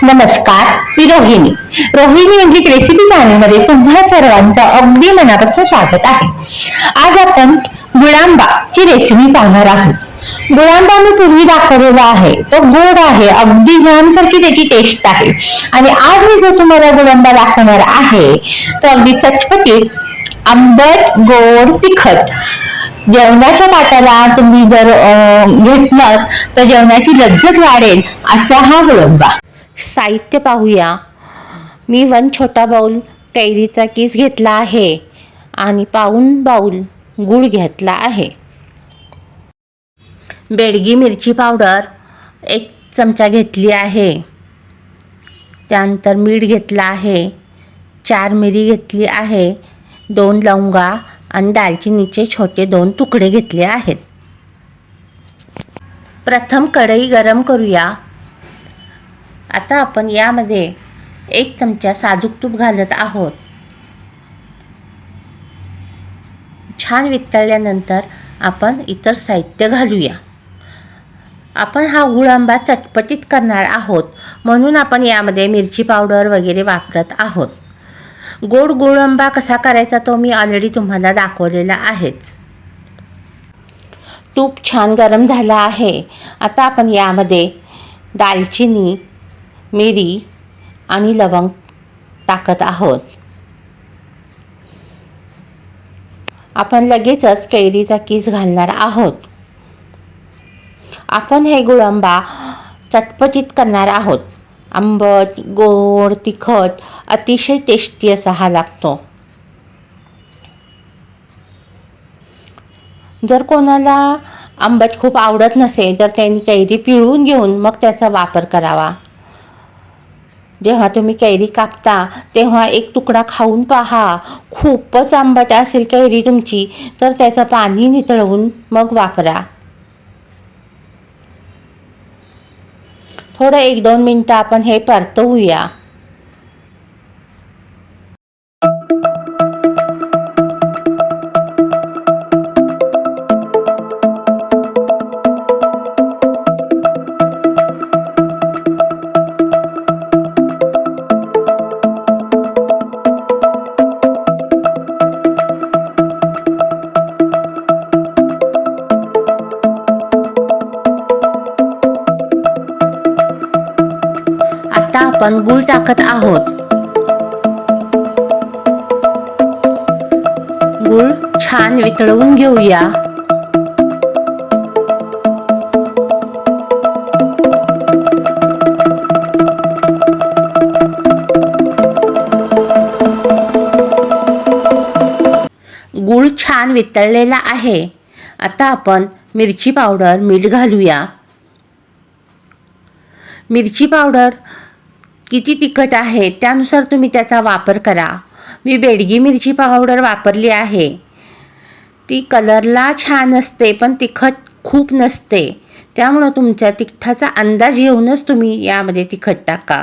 नमस्कार, मी रोहिणी. रोहिणी मंडलिक रेसिपी चॅनलमध्ये तुम्हा सर्वांचं अगदी मनापासून स्वागत आहे. आज आपण गुळांबाची रेसिपी पाहणार आहोत. गुळांबा मी पूर्वी दाखवलेला आहे. तो गोड आहे, अगदी जॅमसारखी त्याची टेस्ट आहे. आणि आज मी जो तुम्हाला गुळांबा दाखवणार आहे तो अगदी चटपटीत, आंबट, गोड, तिखट. जेवणाच्या ताटाला तुम्ही जर घेतलं तर जेवणाची लज्जत वाढेल असा हा गुळांबा. साहित्य पाहूया. मी 1 छोटा बाउल कैरीचा किस घेतला आहे आणि पाऊण बाउल गूळ घेतला आहे. बेडगी मिरची पावडर 1 चमचा घेतली आहे. त्यानंतर मीठ घेतला आहे. 4 मिरी घेतली आहे. 2 लवंगा आणि दालचिनीचे छोटे 2 तुकडे घेतले आहेत. प्रथम कढई गरम करूया. आता आपण यामध्ये 1 चमचा साजूक तूप घालत आहोत. छान वितळल्यानंतर आपण इतर साहित्य घालूया. आपण हा गुळांबा चटपटीत करणार आहोत म्हणून आपण यामध्ये मिरची पावडर वगैरे वापरत आहोत. गोड गुळांबा कसा करायचा तो मी ऑलरेडी तुम्हाला दाखवलेला आहेच. तूप छान गरम झाला आहे. आता आपण यामध्ये दालचिनी, मिरी आणि लवंग टाकत आहोत. आपण लगेचच कैरीचा किस घालणार आहोत. आपण हे गुळांबा चटपटीत करणार आहोत. आंबट, गोड, तिखट अतिशय टेस्टी असा हा लागतो. जर कोणाला आंबट खूप आवडत नसेल तर त्यांनी कैरी पिळून घेऊन मग त्याचा वापर करावा. जेव्हा तुम्ही कैरी कापता तेव्हा 1 तुकडा खाऊन पहा. खूपच आंबट असेल कैरी तुमची तर त्याचं पाणी नितळवून मग वापरा. थोडं 1-2 मिनिटं आपण हे परतवूया. आता आपण गूळ टाकत आहोत. गूळ छान वितळवून घेऊया. गूळ छान वितळलेला आहे. आता आपण मिरची पावडर, मीठ घालूया. मिरची पावडर किती तिखट आहे त्यानुसार तुम्ही त्याचा वापर करा. मी बेडगी मिरची पावडर वापरली आहे. ती कलरला छान असते पण तिखट खूप नसते. त्यामुळे तुमच्या तिखटाचा अंदाज घेऊनच तुम्ही यामध्ये तिखट टाका.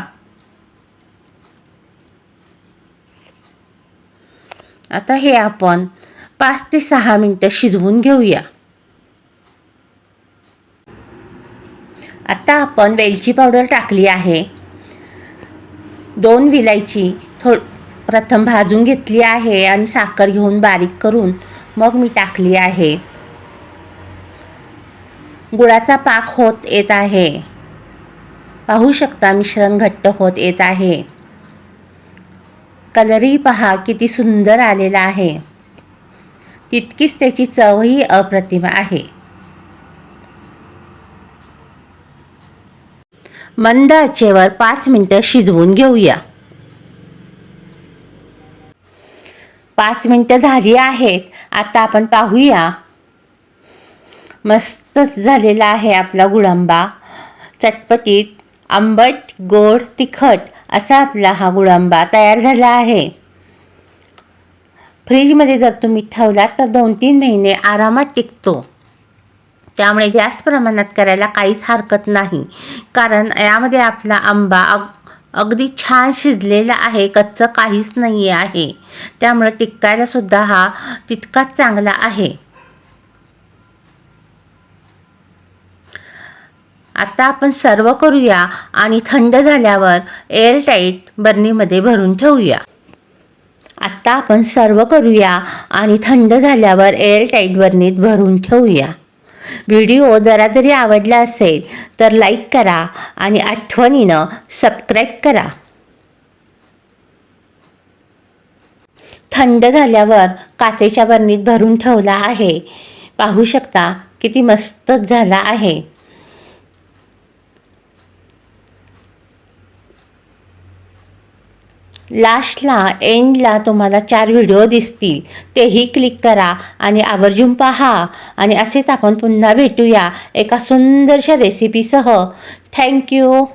आता हे आपण 5 ते 6 मिनिटं शिजवून घेऊया. आता आपण वेलची पावडर टाकली आहे. 2 विलायची प्रथम भाजून घेतली आहे आणि साखर घेऊन बारीक करून मग मी टाकली आहे. गुळाचा पाक होत येत आहे. पाहू शकता मिश्रण घट्ट होत येत आहे. कलरही पहा किती सुंदर आलेला आहे. तितकीच त्याची चवही अप्रतिम आहे. मंद आचेवर 5 मिनिटं शिजवून घेऊया. 5 मिनिटं झाली आहेत. आता आपण पाहूया. मस्तच झालेला आहे आपला गुळांबा. चटपटीत, आंबट, गोड, तिखट असा आपला हा गुळांबा तयार झाला आहे. फ्रीजमध्ये जर तुम्ही ठेवलात तर 2-3 महिने आरामात टिकतो. त्यामुळे जास्त प्रमाणात करायला काहीच हरकत नाही. कारण यामध्ये आपला आंबा अगदी छान शिजलेला आहे. कच्चं काहीच नाही आहे. त्यामुळे टिकायला सुद्धा हा तितकाच चांगला आहे. आता आपण सर्व करूया आणि थंड झाल्यावर एअरटाईट बर्नीमध्ये भरून ठेवूया. आता आपण सर्व करूया आणि थंड झाल्यावर एअरटाईट बर्नीत भरून ठेवूया. व्हिडिओ जरा जरी आवडला असेल तर लाईक करा आणि आठवणीनं सबस्क्राईब करा. थंड झाल्यावर काचेच्या बरणीत भरून ठेवला आहे. पाहू शकता किती मस्त झाला आहे. लास्टला एंडला तुम्हाला 4 व्हिडिओ दिसतील, तेही क्लिक करा आणि आवर्जून पहा. आणि असेच आपण पुन्हा भेटूया एका सुंदरशा रेसिपीसह. थँक्यू.